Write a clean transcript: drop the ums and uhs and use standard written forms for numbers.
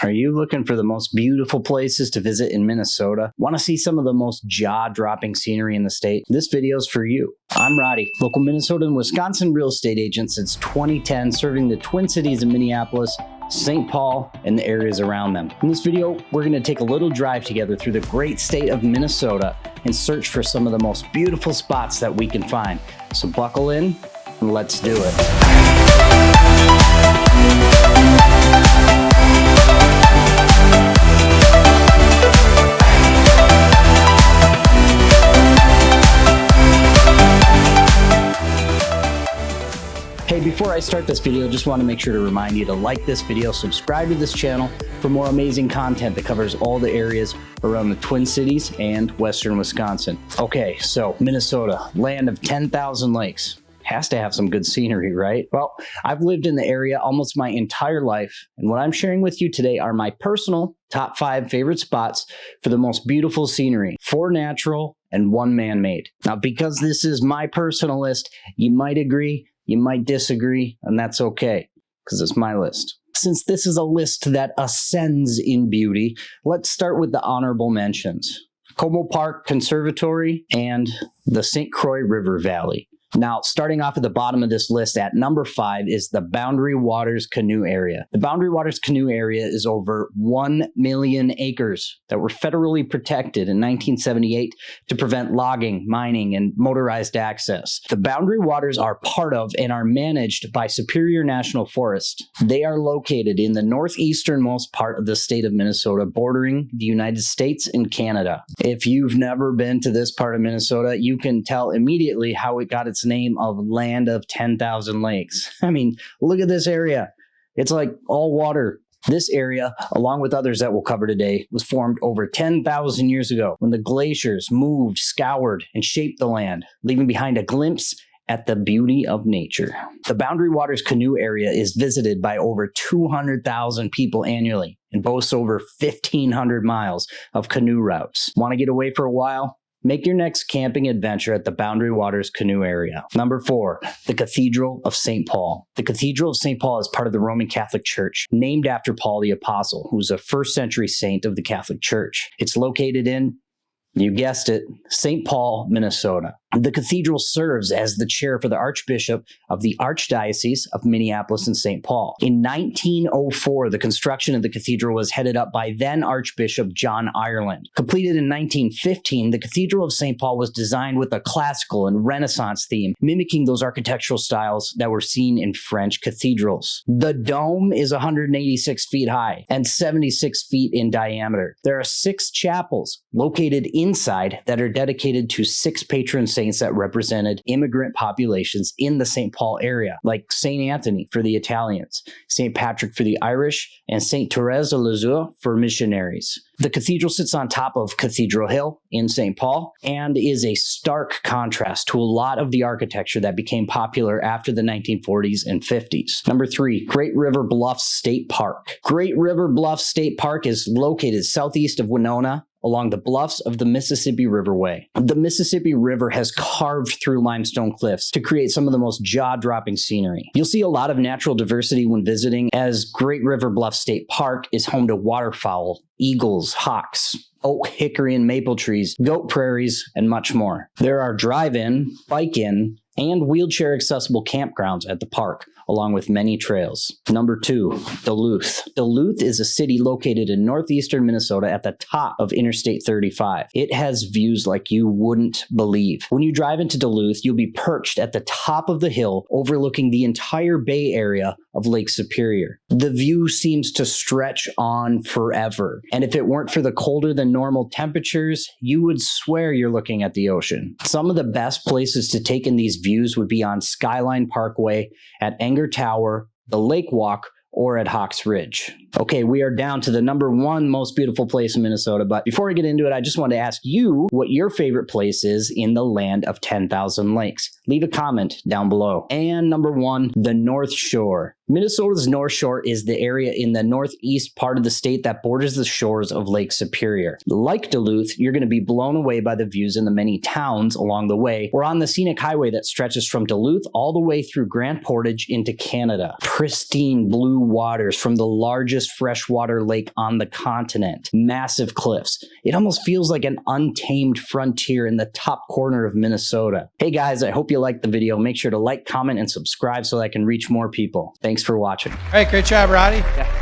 Are you looking for the most beautiful places to visit in Minnesota? Want to see some of the most jaw-dropping scenery in the state? This video is for you. I'm Roddy, local Minnesota and Wisconsin real estate agent since 2010, serving the Twin Cities of Minneapolis, St. Paul, and the areas around them. In this video, we're going to take a little drive together through the great state of Minnesota and search for some of the most beautiful spots that we can find. So buckle in and let's do it. Hey, before I start this video, just want to make sure to remind you to like this video, subscribe to this channel for more amazing content that covers all the areas around the Twin Cities and Western Wisconsin. Okay, so Minnesota, land of 10,000 lakes. Has to have some good scenery, right? Well, I've lived in the area almost my entire life, and what I'm sharing with you today are my personal top 5 favorite spots for the most beautiful scenery, 4 natural and 1 man-made. Now, because this is my personal list, you might agree, you might disagree, and that's okay, because it's my list. Since this is a list that ascends in beauty, let's start with the honorable mentions. Como Park Conservatory and the St. Croix River Valley. Now, starting off at the bottom of this list at number 5 is the Boundary Waters Canoe Area. The Boundary Waters Canoe Area is over 1 million acres that were federally protected in 1978 to prevent logging, mining, and motorized access. The Boundary Waters are part of and are managed by Superior National Forest. They are located in the northeasternmost part of the state of Minnesota, bordering the United States and Canada. If you've never been to this part of Minnesota, you can tell immediately how it got its name of land of 10,000 lakes. I mean, look at this area. It's like all water. This area, along with others that we'll cover today, was formed over 10,000 years ago when the glaciers moved, scoured, and shaped the land, leaving behind a glimpse at the beauty of nature. The Boundary Waters Canoe Area is visited by over 200,000 people annually and boasts over 1,500 miles of canoe routes. Want to get away for a while? Make your next camping adventure at the Boundary Waters Canoe Area. Number 4, the Cathedral of St. Paul. The Cathedral of St. Paul is part of the Roman Catholic Church, named after Paul the Apostle, who was a first-century saint of the Catholic Church. It's located in, you guessed it, St. Paul, Minnesota. The cathedral serves as the chair for the Archbishop of the Archdiocese of Minneapolis and St. Paul. In 1904, the construction of the cathedral was headed up by then Archbishop John Ireland. Completed in 1915, the Cathedral of St. Paul was designed with a classical and Renaissance theme, mimicking those architectural styles that were seen in French cathedrals. The dome is 186 feet high and 76 feet in diameter. There are 6 chapels located inside that are dedicated to 6 patron saints that represented immigrant populations in the St. Paul area, like St. Anthony for the Italians, St. Patrick for the Irish, and St. Therese of Lisieux for missionaries. The cathedral sits on top of Cathedral Hill in St. Paul and is a stark contrast to a lot of the architecture that became popular after the 1940s and 50s. Number 3, Great River Bluffs State Park. Great River Bluffs State Park is located southeast of Winona, along the bluffs of the Mississippi Riverway. The Mississippi River has carved through limestone cliffs to create some of the most jaw-dropping scenery. You'll see a lot of natural diversity when visiting, as Great River Bluff State Park is home to waterfowl, eagles, hawks, oak, hickory, and maple trees, goat prairies, and much more. There are drive-in, bike-in, and wheelchair-accessible campgrounds at the park, along with many trails. Number 2, Duluth. Duluth is a city located in northeastern Minnesota at the top of Interstate 35. It has views like you wouldn't believe. When you drive into Duluth, you'll be perched at the top of the hill overlooking the entire bay area of Lake Superior. The view seems to stretch on forever, and if it weren't for the colder than normal temperatures, you would swear you're looking at the ocean. Some of the best places to take in these views would be on Skyline Parkway, at Enger Tower, the Lake Walk, or at Hawks Ridge. Okay, we are down to the number 1 most beautiful place in Minnesota, but before I get into it, I just want to ask you what your favorite place is in the land of 10,000 lakes. Leave a comment down below. And number 1, the North Shore. Minnesota's North Shore is the area in the northeast part of the state that borders the shores of Lake Superior. Like Duluth, you're going to be blown away by the views in the many towns along the way, or on the scenic highway that stretches from Duluth all the way through Grand Portage into Canada. Pristine blue waters from the largest largest freshwater lake on the continent. Massive cliffs. It almost feels like an untamed frontier in the top corner of Minnesota. Hey guys, I hope you liked the video. Make sure to like, comment, and subscribe so that I can reach more people. Thanks for watching. All right, great job, Roddy. Yeah.